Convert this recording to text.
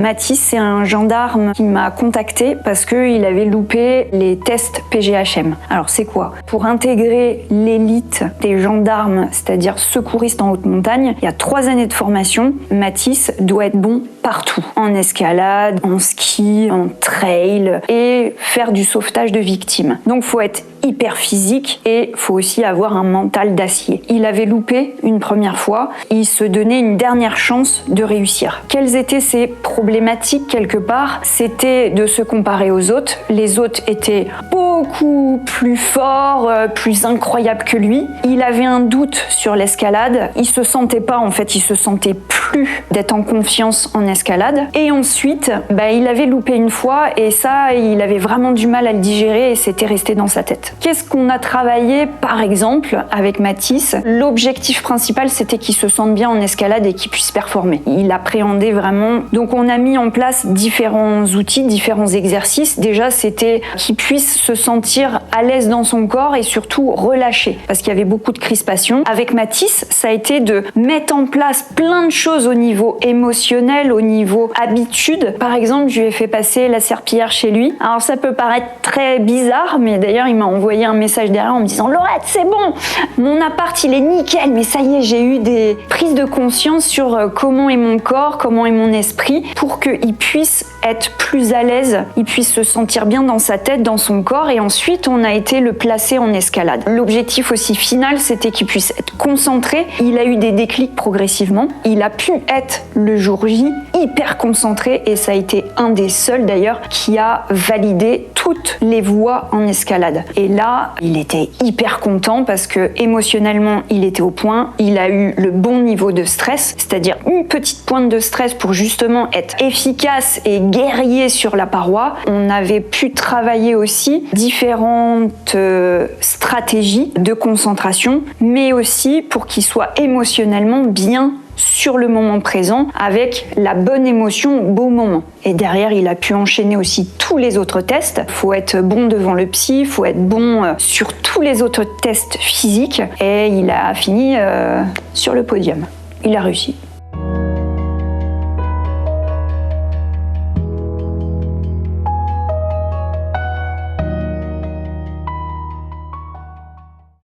Mathis, c'est un gendarme qui m'a contacté parce qu'il avait loupé les tests PGHM. Alors c'est quoi? Pour intégrer l'élite des gendarmes, c'est-à-dire secouristes en haute montagne, il y a 3 années de formation. Mathis doit être bon partout. En escalade, en ski, en trail et faire du sauvetage de victimes. Donc faut être hyper physique et faut aussi avoir un mental d'acier. Il avait loupé une première fois, il se donnait une dernière chance de réussir. Quelles étaient ses problématiques quelque part? C'était de se comparer aux autres. Les autres étaient beaucoup plus forts, plus incroyables que lui. Il avait un doute sur l'escalade. Il se sentait pas, en fait, il se sentait plus d'être en confiance en escalade. Et ensuite, il avait loupé une fois et ça, il avait vraiment du mal à le digérer et c'était resté dans sa tête. Qu'est-ce qu'on a travaillé, par exemple, avec Mathis? L'objectif principal, c'était qu'il se sente bien en escalade et qu'il puisse performer. Il appréhendait vraiment. Donc, on a mis en place différents outils, différents exercices. Déjà, c'était qu'il puisse se sentir à l'aise dans son corps et surtout relâché, parce qu'il y avait beaucoup de crispation. Avec Mathis, ça a été de mettre en place plein de choses au niveau émotionnel, au niveau habitude. Par exemple, je lui ai fait passer la serpillière chez lui. Alors, ça peut paraître très bizarre, mais d'ailleurs, il m'a envoyé un message derrière en me disant « Laurette, c'est bon, mon appart, il est nickel, mais ça y est, j'ai eu des prises de conscience sur comment est mon corps, comment est mon esprit, pour qu'il puisse être plus à l'aise, il puisse se sentir bien dans sa tête, dans son corps, et ensuite, on a été le placer en escalade. L'objectif aussi final, c'était qu'il puisse être concentré. Il a eu des déclics progressivement. Il a pu être, le jour J, hyper concentré, et ça a été un des seuls, d'ailleurs, qui a validé toutes les voies en escalade. Et là, il était hyper content parce que émotionnellement, il était au point. Il a eu le bon niveau de stress, c'est-à-dire une petite pointe de stress pour justement être efficace et guerrier sur la paroi. On avait pu travailler aussi différentes stratégies de concentration, mais aussi pour qu'il soit émotionnellement bien sur le moment présent, avec la bonne émotion au bon moment. Et derrière, il a pu enchaîner aussi tous les autres tests. Il faut être bon devant le psy, il faut être bon sur tous les autres tests physiques. Et il a fini sur le podium. Il a réussi.